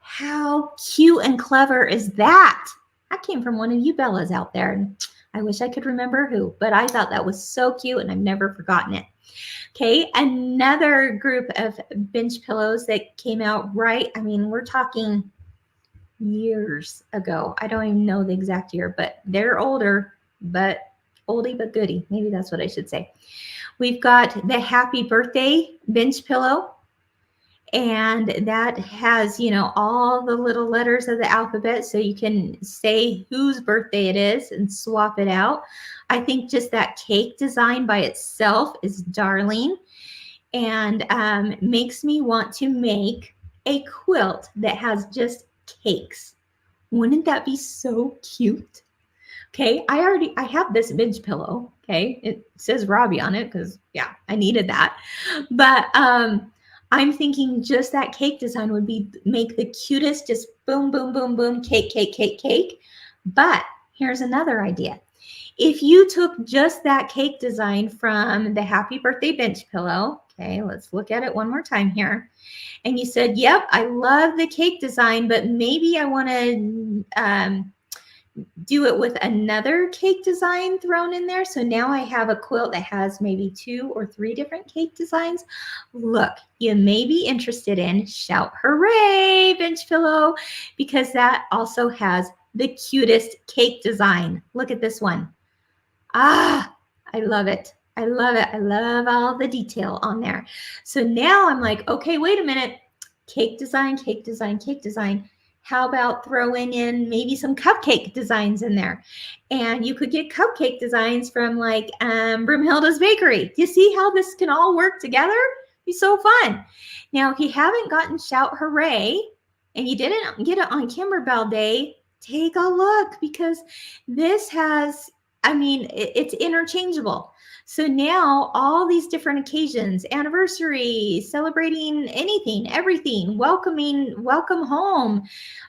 How cute and clever is that? That came from one of you Bellas out there. I wish I could remember who, but I thought that was so cute and I've never forgotten it. Okay, another group of bench pillows that came out right, I mean, we're talking years ago. I don't even know the exact year, but they're older, but oldie but goodie. Maybe that's what I should say. We've got the Happy Birthday bench pillow, and that has, you know, all the little letters of the alphabet, so you can say whose birthday it is and swap it out. I think just that cake design by itself is darling, and makes me want to make a quilt that has just cakes. Wouldn't that be so cute? Okay, I have this bench pillow. Okay, it says Robbie on it because, yeah, I needed that. But I'm thinking just that cake design would make the cutest, just boom, boom, boom, boom, cake, cake, cake, cake. But here's another idea. If you took just that cake design from the Happy Birthday bench pillow, okay, let's look at it one more time here. And you said, yep, I love the cake design, but maybe I want to do it with another cake design thrown in there. So now I have a quilt that has maybe 2 or 3 different cake designs. Look, you may be interested in Shout Hooray bench pillow, because that also has the cutest cake design. Look at this one. I love it. I love it. I love all the detail on there. So now I'm like, okay, wait a minute. Cake design, cake design, cake design. How about throwing in maybe some cupcake designs in there? And you could get cupcake designs from like Broomhilda's Bakery. Do you see how this can all work together? It'd be so fun. Now, if you haven't gotten Shout Hooray and you didn't get it on Kimberbell Day, take a look because this has, I mean, it's interchangeable. So now all these different occasions, anniversary, celebrating anything, everything, welcoming, welcome home,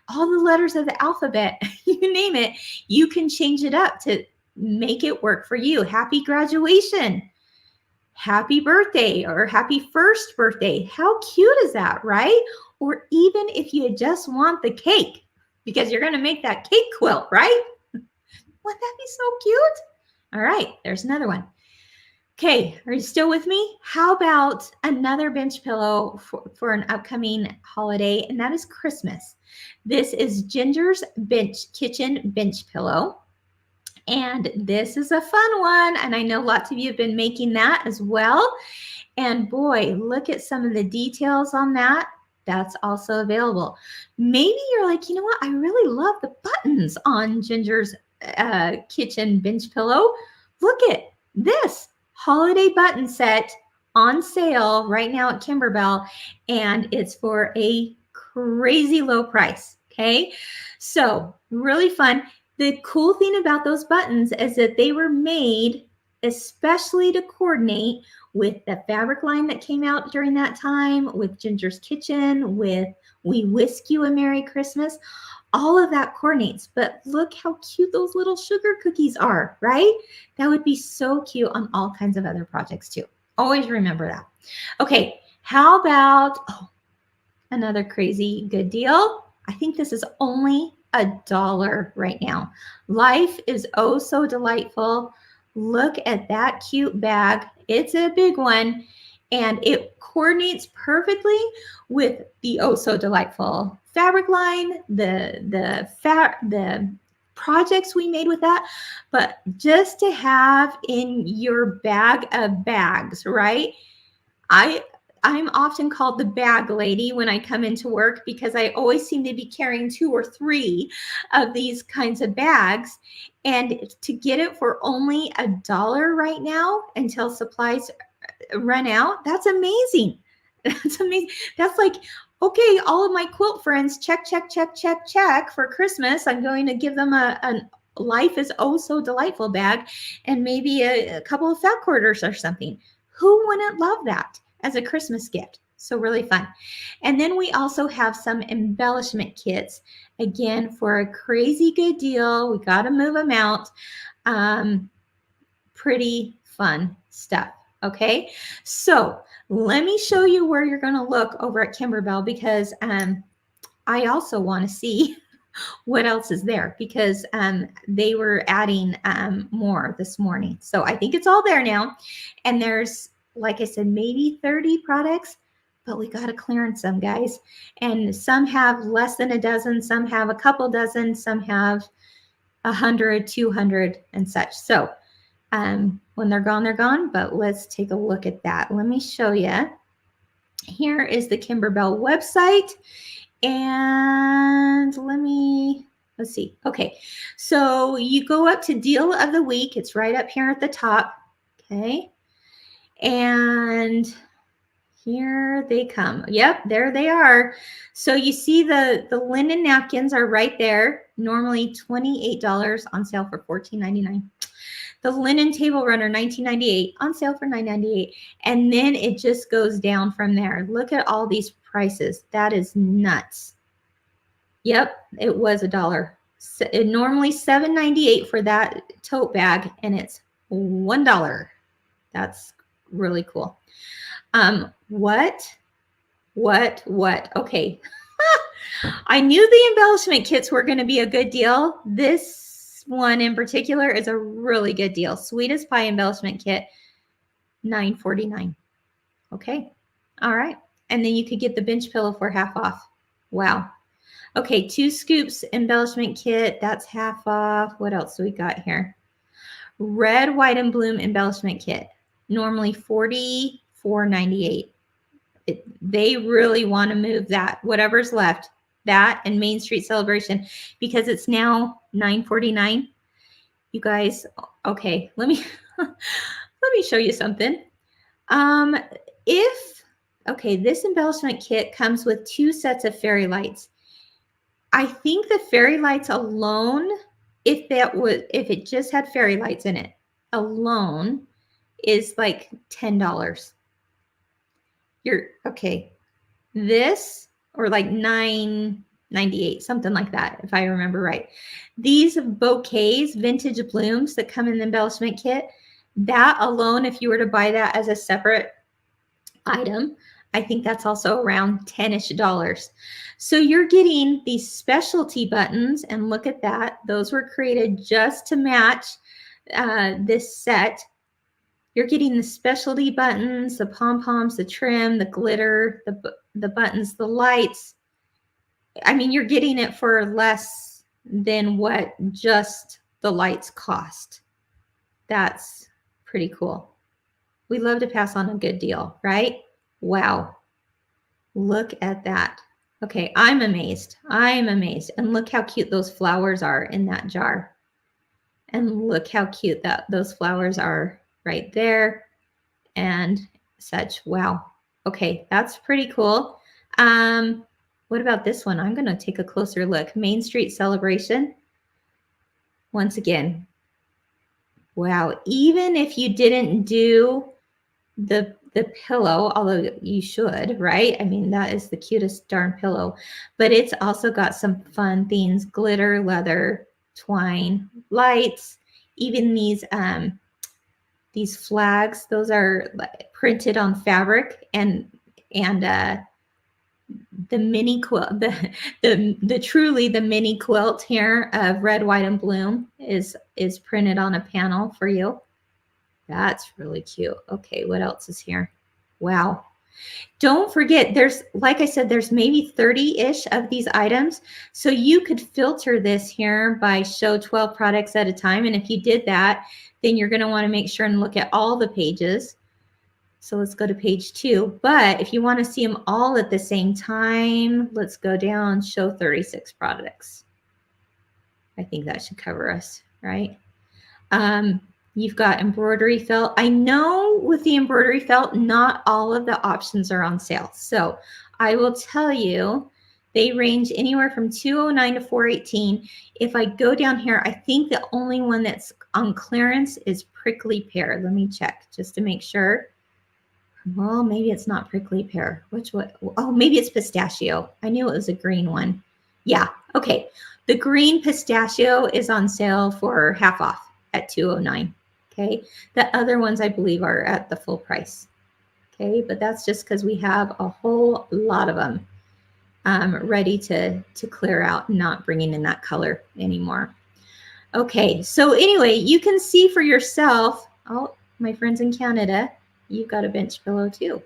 all the letters of the alphabet, you name it, you can change it up to make it work for you. Happy graduation, happy birthday, or happy first birthday. How cute is that, right? Or even if you just want the cake, because you're going to make that cake quilt, right? Wouldn't that be so cute? All right, there's another one. Okay, are you still with me? How about another bench pillow for an upcoming holiday, and that is Christmas. This is Ginger's Kitchen Bench Pillow, and this is a fun one, and I know lots of you have been making that as well. And boy, look at some of the details on that. That's also available. Maybe you're like, you know what? I really love the buttons on Ginger's Kitchen Bench Pillow. Look at this holiday button set on sale right now at Kimberbell, and it's for a crazy low price. Okay, so really fun. The cool thing about those buttons is that they were made especially to coordinate with the fabric line that came out during that time, with Ginger's Kitchen, with We Whisk You a Merry Christmas. All of that coordinates, but look how cute those little sugar cookies are, right? That would be so cute on all kinds of other projects too. Always remember that. Okay, how about another crazy good deal? I think this is only $1 right now. Life is oh so delightful. Look at that cute bag. It's a big one, and it coordinates perfectly with the oh so delightful fabric line, the projects we made with that. But just to have in your bag of bags, right? I'm often called the bag lady when I come into work because I always seem to be carrying 2 or 3 of these kinds of bags. And to get it for only $1 right now until supplies run out, that's amazing. That's amazing. That's like, okay, all of my quilt friends, check, check, check, check, check for Christmas. I'm going to give them a Life is Oh So Delightful bag and maybe a couple of fat quarters or something. Who wouldn't love that as a Christmas gift? So really fun. And then we also have some embellishment kits, again, for a crazy good deal. We got to move them out. Pretty fun stuff. Okay, so let me show you where you're going to look over at Kimberbell, because I also want to see what else is there, because they were adding more this morning. So I think it's all there now. And there's, like I said, maybe 30 products, but we got to clearance them, guys. And some have less than a dozen, some have a couple dozen, some have 100, 200 and such. So when they're gone, but let's take a look at that. Let me show you. Here is the Kimberbell website. And let's see. Okay, so you go up to Deal of the Week. It's right up here at the top. Okay, and here they come. Yep, there they are. So you see the linen napkins are right there. Normally $28, on sale for $14.99. The linen table runner, $19.98, on sale for $9.98. And then it just goes down from there. Look at all these prices. That is nuts. Yep, it was $1. So it normally $7.98 for that tote bag, and it's $1. That's really cool. What? Okay. I knew the embellishment kits were going to be a good deal. This one in particular is a really good deal. Sweetest Pie embellishment kit, $9.49. Okay. All right. And then you could get the bench pillow for half off. Wow. Okay. 2 scoops embellishment kit. That's half off. What else do we got here? Red, white, and bloom embellishment kit. Normally $44.98. They really want to move that, whatever's left, that and Main Street Celebration, because it's now $9.49. You guys, okay, let me show you something. Okay, this embellishment kit comes with 2 sets of fairy lights. I think the fairy lights alone, if it just had fairy lights in it alone, is like $10. Okay. This, or like $9.98, something like that, if I remember right. These bouquets, vintage blooms that come in the embellishment kit, that alone, if you were to buy that as a separate item, I think that's also around $10-ish. So you're getting these specialty buttons, and look at that. Those were created just to match this set. You're getting the specialty buttons, the pom-poms, the trim, the glitter, the buttons, the lights. I mean, you're getting it for less than what just the lights cost. That's pretty cool. We love to pass on a good deal, right? Wow. Look at that. Okay, I'm amazed. I'm amazed. And look how cute those flowers are in that jar. And look how cute those flowers are right there and such. Wow. Okay, that's pretty cool. What about this one? I'm going to take a closer look. Main Street Celebration. Once again, wow. Even if you didn't do the pillow, although you should, right? I mean, that is the cutest darn pillow. But it's also got some fun themes: glitter, leather, twine, lights, even these flags. Those are printed on fabric, and the mini quilt, truly the mini quilt here of red, white, and bloom is printed on a panel for you. That's really cute. Okay, what else is here? Wow. Don't forget, there's, like I said, there's maybe 30-ish of these items. So you could filter this here by show 12 products at a time. And if you did that, then you're going to want to make sure and look at all the pages. So let's go to page 2. But if you want to see them all at the same time, let's go down, show 36 products. I think that should cover us, right? You've got embroidery felt. I know with the embroidery felt, not all of the options are on sale. So I will tell you, they range anywhere from $209 to $418. If I go down here, I think the only one that's on clearance is prickly pear. Let me check just to make sure. Well, maybe it's not prickly pear. Which one? Oh, maybe it's pistachio. I knew it was a green one. Yeah, okay. The green pistachio is on sale for half off at $209. Okay, the other ones I believe are at the full price. Okay, but that's just because we have a whole lot of them ready to clear out, not bringing in that color anymore. Okay, so anyway, you can see for yourself. Oh, my friends in Canada, you've got a bench pillow too.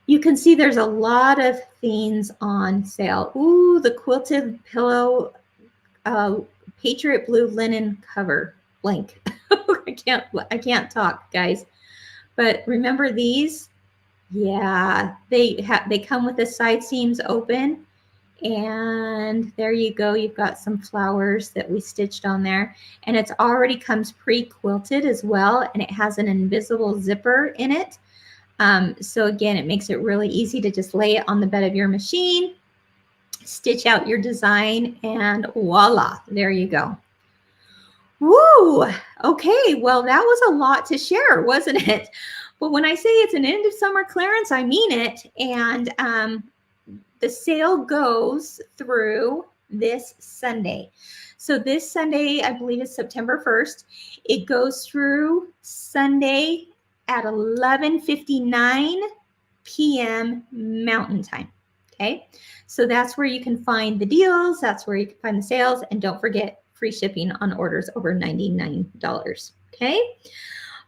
You can see there's a lot of things on sale. Ooh, the quilted pillow, Patriot Blue linen cover blank. I can't talk, guys. But remember these? Yeah, they come with the side seams open, and there you go. You've got some flowers that we stitched on there, and it's already comes pre-quilted as well, and it has an invisible zipper in it. So again, it makes it really easy to just lay it on the bed of your machine, stitch out your design, and voila, there you go. Woo! Okay, well, that was a lot to share, wasn't it? But when I say it's an end of summer clearance, I mean it. And the sale goes through this Sunday. So this Sunday, I believe, is September 1st. It goes through Sunday at 11:59 p.m. Mountain Time. Okay, so that's where you can find the deals. That's where you can find the sales. And don't forget, free shipping on orders over $99. Okay.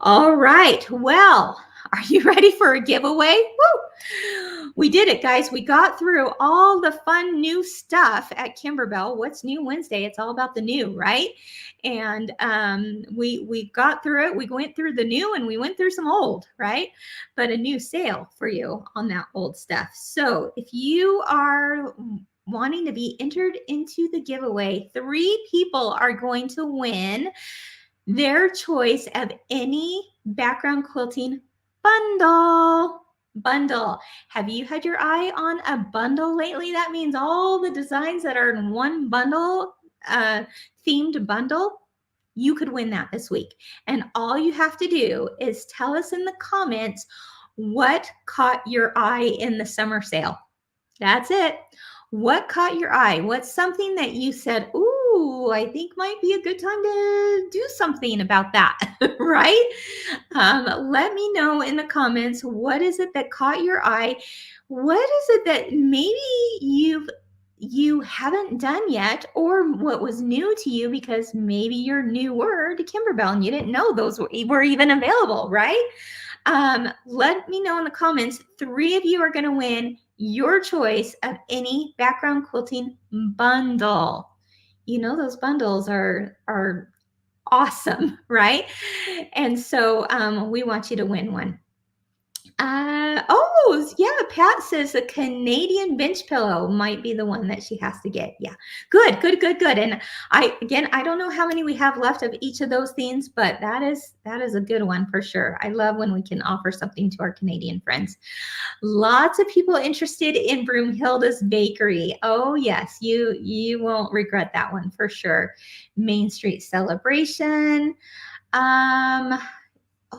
All right. Well, are you ready for a giveaway? Woo! We did it, guys. We got through all the fun new stuff at Kimberbell. What's New Wednesday? It's all about the new, right? And we got through it. We went through the new and we went through some old, right? But a new sale for you on that old stuff. So if you are wanting to be entered into the giveaway, 3 people are going to win their choice of any background quilting bundle. Have you had your eye on a bundle lately? That means all the designs that are in one bundle, themed bundle. You could win that this week. And all you have to do is tell us in the comments what caught your eye in the summer sale. That's it. What caught your eye? What's something that you said, ooh, I think might be a good time to do something about that, right? Let me know in the comments, what is it that caught your eye? What is it that maybe you haven't done yet, or what was new to you because maybe you're newer to Kimberbell and you didn't know those were even available, right? Let me know in the comments. 3 of you are going to win your choice of any background quilting bundle. You know, those bundles are awesome, right? And so we want you to win one. Oh, yeah, Pat says a Canadian bench pillow might be the one that she has to get. Yeah, good. And I don't know how many we have left of each of those themes, but that is a good one for sure. I love when we can offer something to our Canadian friends. Lots of people interested in Broomhilda's Bakery. Oh yes, you won't regret that one for sure. Main Street Celebration.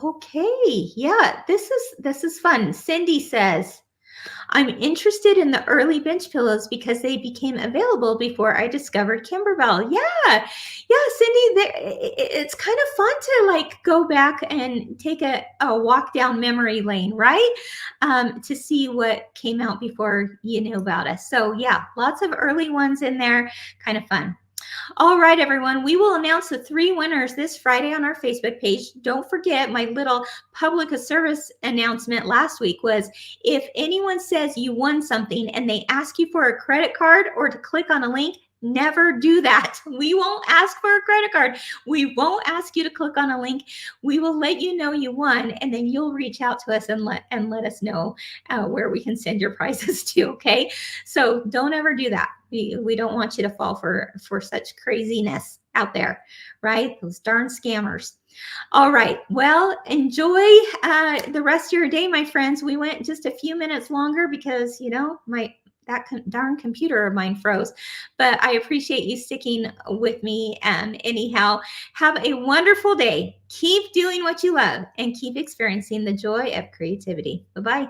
Okay, yeah, this is fun. Cindy says, I'm interested in the early bench pillows because they became available before I discovered Kimberbell. Yeah, Cindy, it's kind of fun to like go back and take a walk down memory lane, right? To see what came out before you knew about us. So yeah, lots of early ones in there, kind of fun. All right, everyone, we will announce the 3 winners this Friday on our Facebook page. Don't forget, my little public service announcement last week was, if anyone says you won something and they ask you for a credit card or to click on a link, never do that. We won't ask for a credit card. We won't ask you to click on a link. We will let you know you won, and then you'll reach out to us and let us know where we can send your prizes to. Okay, so don't ever do that. We don't want you to fall for such craziness out there, right? Those darn scammers. All right. Well, enjoy the rest of your day, my friends. We went just a few minutes longer because, you know, that darn computer of mine froze, but I appreciate you sticking with me. Anyhow, have a wonderful day. Keep doing what you love and keep experiencing the joy of creativity. Bye-bye.